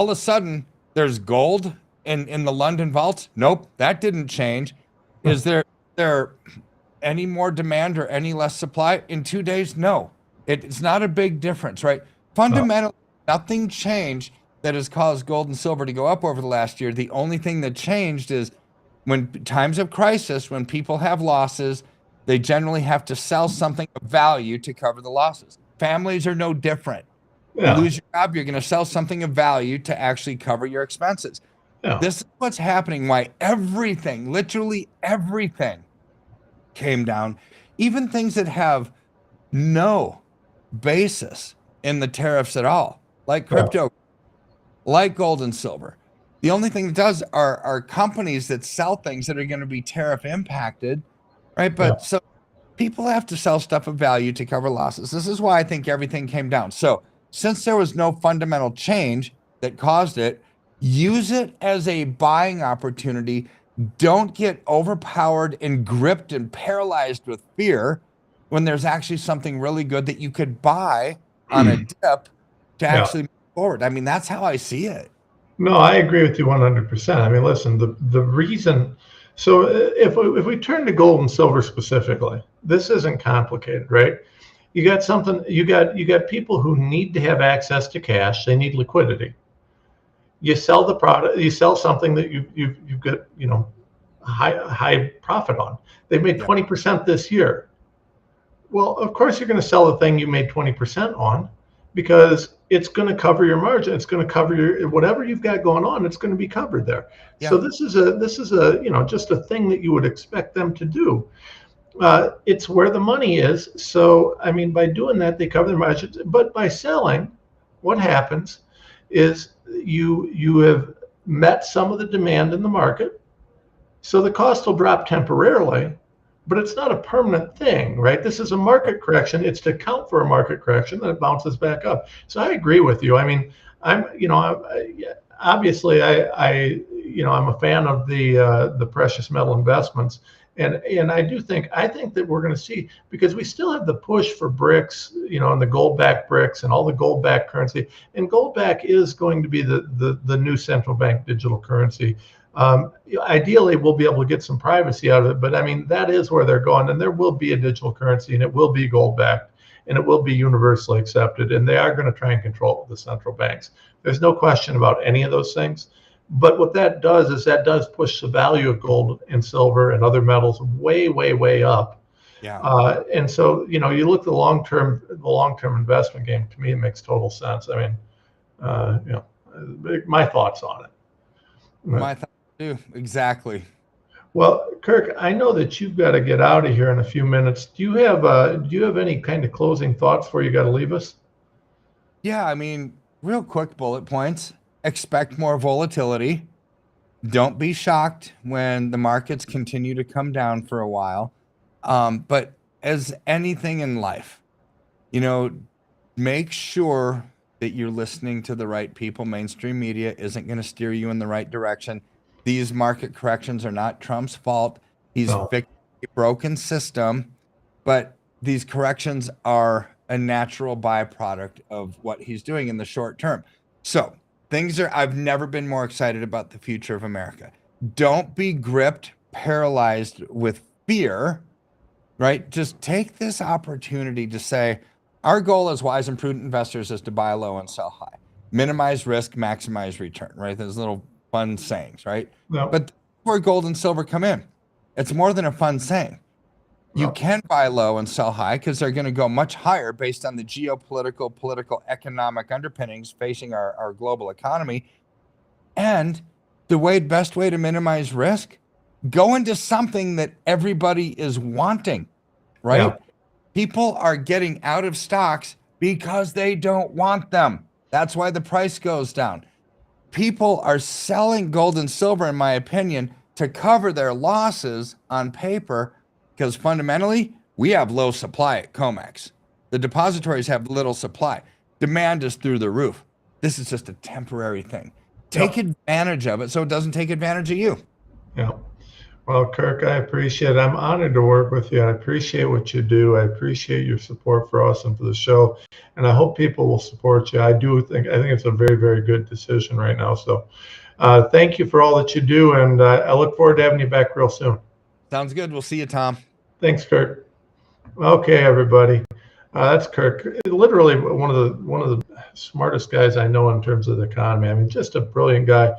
of a sudden there's gold in the London vaults? Nope, that didn't change. Is there any more demand or any less supply in 2 days? No, it's not a big difference, right? Fundamentally, nothing changed that has caused gold and silver to go up over the last year. The only thing that changed is when times of crisis, when people have losses, they generally have to sell something of value to cover the losses. Families are no different. You lose your job, you're going to sell something of value to actually cover your expenses. This is what's happening, why everything, literally everything, came down. Even things that have no basis in the tariffs at all, like crypto, like gold and silver. The only thing that does are companies that sell things that are going to be tariff impacted, right? But so people have to sell stuff of value to cover losses. This is why I think everything came down. So since there was no fundamental change that caused it, use it as a buying opportunity. Don't get overpowered and gripped and paralyzed with fear when there's actually something really good that you could buy on a dip to actually move forward. I mean, that's how I see it. No, I agree with you 100%. I mean, listen, the reason, so if we turn to gold and silver specifically, this isn't complicated, right? You got something, you got people who need to have access to cash. They need liquidity. You sell the product, you sell something that you've got, high profit on. They've made 20% this year. Well, of course you're going to sell the thing you made 20% on, because it's going to cover your margin. It's going to cover your whatever you've got going on. It's going to be covered there. Yeah. So this is a just a thing that you would expect them to do. It's where the money is. So I mean, by doing that, they cover their margins. But by selling, what happens is you have met some of the demand in the market. So the cost will drop temporarily, but it's not a permanent thing, right? This is a market correction. It's to account for a market correction, then it bounces back up. So I agree with you. I mean, obviously I'm a fan of the precious metal investments, and I think that we're going to see, because we still have the push for bricks, and the gold-backed bricks and all the gold-backed currency, and gold-back is going to be the new central bank digital currency. Ideally, we'll be able to get some privacy out of it, but I mean, that is where they're going, and there will be a digital currency, and it will be gold-backed, and it will be universally accepted, and they are going to try and control the central banks. There's no question about any of those things. But what that does is that does push the value of gold and silver and other metals way, way, way up. Yeah. And so, you look at the long-term investment game. To me, it makes total sense. I mean, my thoughts on it. My thoughts too. Exactly. Well, Kirk, I know that you've got to get out of here in a few minutes. Do you have any kind of closing thoughts before you got to leave us? Yeah, I mean, real quick bullet points. Expect more volatility. Don't be shocked when the markets continue to come down for a while. But as anything in life, make sure that you're listening to the right people. Mainstream media isn't going to steer you in the right direction. These market corrections are not Trump's fault. He's fixed a broken system, but these corrections are a natural byproduct of what he's doing in the short term. So I've never been more excited about the future of America. Don't be gripped, paralyzed with fear, right? Just take this opportunity to say, our goal as wise and prudent investors is to buy low and sell high, minimize risk, maximize return, right? Those little fun sayings, right? No. But that's where gold and silver come in. It's more than a fun saying. You can buy low and sell high because they're going to go much higher based on the geopolitical, political, economic underpinnings facing our global economy. And the best way to minimize risk, go into something that everybody is wanting, right? Yeah. People are getting out of stocks because they don't want them. That's why the price goes down. People are selling gold and silver, in my opinion, to cover their losses on paper, because fundamentally, we have low supply at COMEX. The depositories have little supply. Demand is through the roof. This is just a temporary thing. Take advantage of it so it doesn't take advantage of you. Yeah. Well, Kirk, I appreciate it. I'm honored to work with you. I appreciate what you do. I appreciate your support for us and for the show. And I hope people will support you. I think it's a very, very good decision right now. So thank you for all that you do. And I look forward to having you back real soon. Sounds good. We'll see you, Tom. Thanks, Kirk. Okay, everybody. That's Kirk. Literally one of the smartest guys I know in terms of the economy. I mean, just a brilliant guy.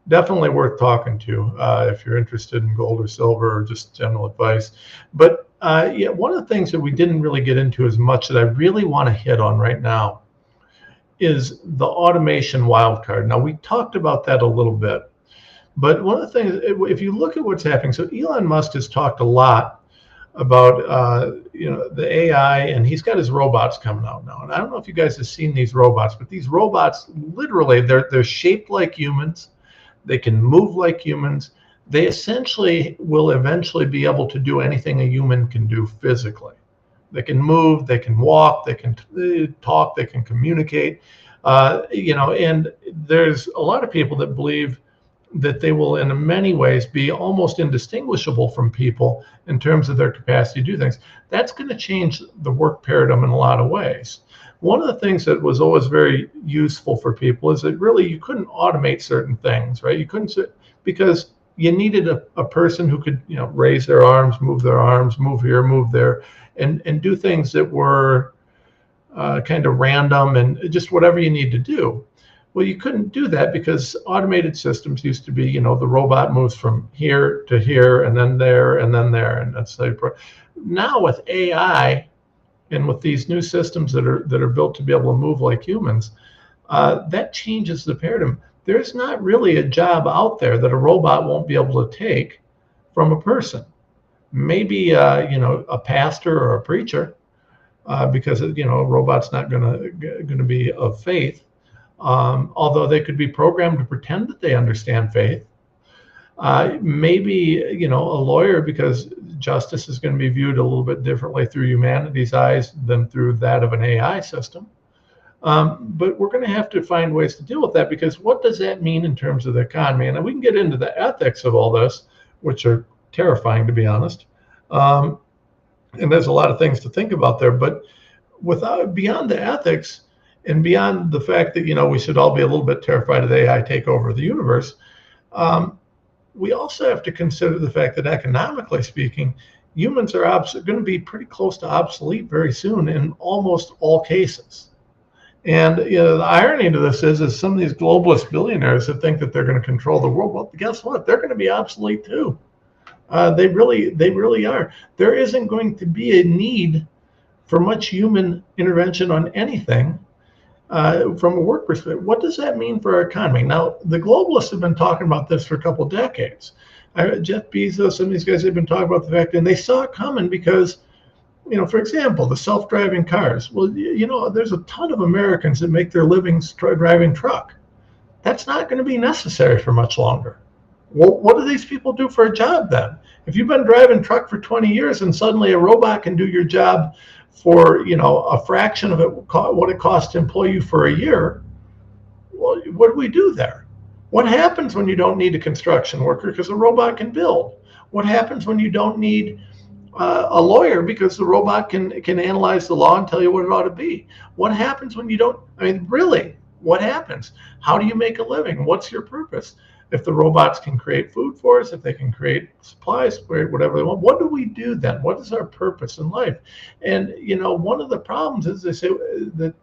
Definitely worth talking to if you're interested in gold or silver or just general advice. But one of the things that we didn't really get into as much that I really want to hit on right now is the automation wildcard. Now, we talked about that a little bit. But one of the things, if you look at what's happening, so Elon Musk has talked a lot about the AI, and he's got his robots coming out now. And I don't know if you guys have seen these robots, but these robots, literally, they're shaped like humans. They can move like humans. They essentially will eventually be able to do anything a human can do physically. They can move, they can walk, they can talk, they can communicate. And there's a lot of people that believe that they will in many ways be almost indistinguishable from people in terms of their capacity to do things. That's going to change the work paradigm in a lot of ways. One of the things that was always very useful for people is that really you couldn't automate certain things, right? You couldn't, because you needed a person who could, raise their arms, move here, move there, and do things that were kind of random and just whatever you need to do. Well, you couldn't do that because automated systems used to be, the robot moves from here to here and then there and then there, and that's now with AI and with these new systems that are built to be able to move like humans, that changes the paradigm. There's not really a job out there that a robot won't be able to take from a person. Maybe a pastor or a preacher, because a robot's not going to be of faith. Although they could be programmed to pretend that they understand faith. Maybe a lawyer, because justice is going to be viewed a little bit differently through humanity's eyes than through that of an AI system. But we're going to have to find ways to deal with that, because what does that mean in terms of the economy? And we can get into the ethics of all this, which are terrifying, to be honest. And there's a lot of things to think about there, but beyond the ethics and beyond the fact that, we should all be a little bit terrified of AI take over the universe, we also have to consider the fact that economically speaking, humans are going to be pretty close to obsolete very soon in almost all cases. And the irony to this is some of these globalist billionaires that think that they're going to control the world, well, guess what? They're going to be obsolete too. They really are. There isn't going to be a need for much human intervention on anything from a work perspective. What does that mean for our economy? Now, the globalists have been talking about this for a couple of decades. Jeff Bezos, some of these guys have been talking about the fact, and they saw it coming because, for example, the self-driving cars. Well, there's a ton of Americans that make their livings driving truck. That's not going to be necessary for much longer. Well, what do these people do for a job then? If you've been driving truck for 20 years and suddenly a robot can do your job for a fraction of what it costs to employ you for a year, well, what do we do there? What happens when you don't need a construction worker because a robot can build? What happens when you don't need a lawyer because the robot can analyze the law and tell you what it ought to be? What happens when you don't? I mean, really, what happens? How do you make a living? What's your purpose? If the robots can create food for us, if they can create supplies, create whatever they want, what do we do then? What is our purpose in life? And one of the problems is they say that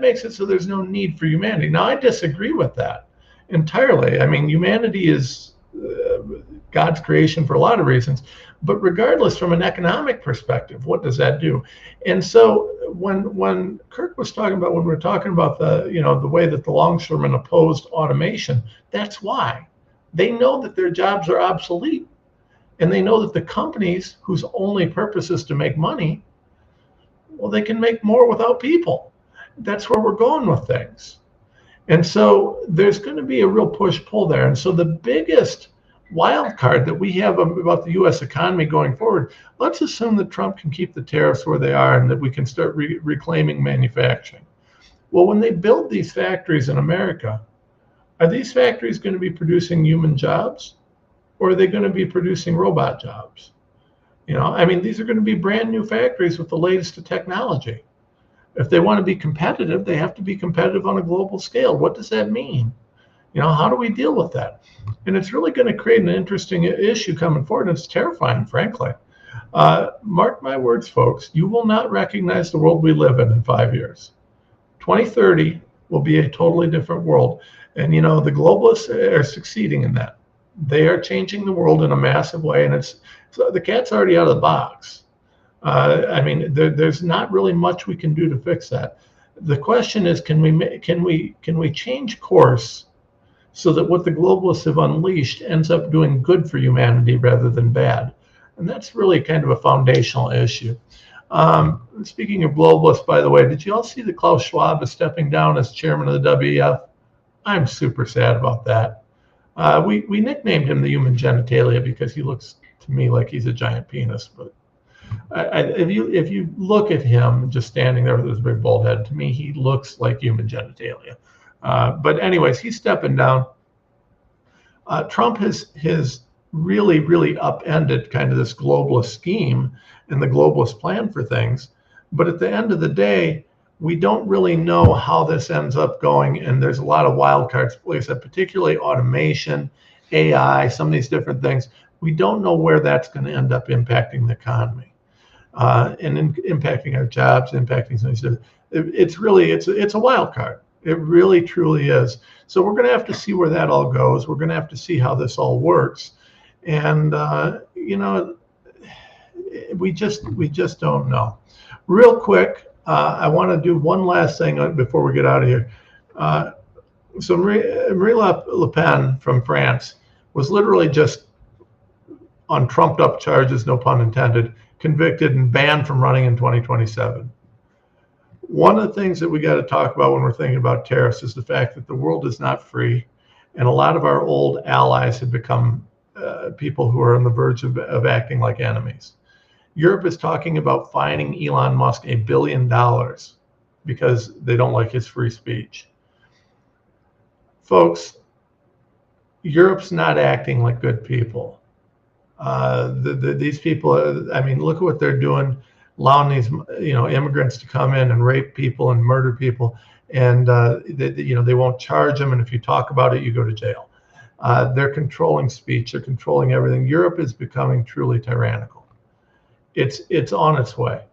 makes it so there's no need for humanity. Now, I disagree with that entirely. I mean, humanity is God's creation for a lot of reasons, but regardless, from an economic perspective, what does that do? And so when Kirk was talking about, when we were talking about the way that the longshoremen opposed automation, that's why. They know that their jobs are obsolete, and they know that the companies whose only purpose is to make money, well, they can make more without people. That's where we're going with things. And so there's going to be a real push-pull there. And so the biggest wild card that we have about the U.S. economy going forward, let's assume that Trump can keep the tariffs where they are and that we can start reclaiming manufacturing. Well, when they build these factories in America, are these factories going to be producing human jobs, or are they going to be producing robot jobs? These are going to be brand new factories with the latest of technology. If they want to be competitive, they have to be competitive on a global scale. What does that mean? How do we deal with that? And it's really going to create an interesting issue coming forward. And it's terrifying, frankly. Mark my words, folks, you will not recognize the world we live in 5 years. 2030 will be a totally different world. And, the globalists are succeeding in that. They are changing the world in a massive way. And so the cat's already out of the box. There's not really much we can do to fix that. The question is, can we change course so that what the globalists have unleashed ends up doing good for humanity rather than bad? And that's really kind of a foundational issue. Speaking of globalists, by the way, did you all see that Klaus Schwab is stepping down as chairman of the WEF? I'm super sad about that. We nicknamed him the human genitalia because he looks to me like he's a giant penis. But if you look at him just standing there with his big bald head, to me he looks like human genitalia. But anyways, he's stepping down. Trump has really upended kind of this globalist scheme and the globalist plan for things. But at the end of the day, we don't really know how this ends up going. And there's a lot of wild cards, like I said, particularly automation, AI, some of these different things. We don't know where that's going to end up impacting the economy and impacting our jobs, impacting some of these. It's a wild card. It really truly is. So we're going to have to see where that all goes. We're going to have to see how this all works, and we just don't know. Real quick, I want to do one last thing before we get out of here. So Marie Le Pen from France was literally just on trumped up charges, no pun intended, convicted and banned from running in 2027. One of the things that we got to talk about when we're thinking about tariffs is the fact that the world is not free, and a lot of our old allies have become people who are on the verge of acting like enemies. Europe is talking about fining Elon Musk $1 billion because they don't like his free speech. Folks, Europe's not acting like good people. These people, I mean, look at what they're doing, allowing these, immigrants to come in and rape people and murder people, and they won't charge them, and if you talk about it, you go to jail. They're controlling speech, they're controlling everything. Europe is becoming truly tyrannical. It's on its way.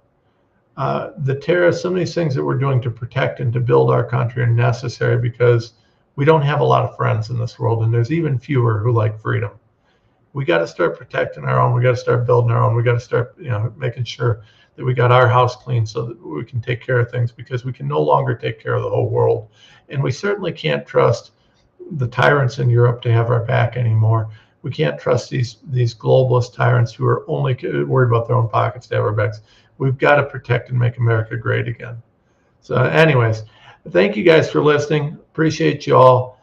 The tariffs, some of these things that we're doing to protect and to build our country are necessary because we don't have a lot of friends in this world, and there's even fewer who like freedom. We got to start protecting our own. We got to start building our own. We got to start, making sure that we got our house clean so that we can take care of things, because we can no longer take care of the whole world. And we certainly can't trust the tyrants in Europe to have our back anymore. We can't trust these globalist tyrants who are only worried about their own pockets to have our backs. We've got to protect and make America great again. So anyways, thank you guys for listening. Appreciate you all.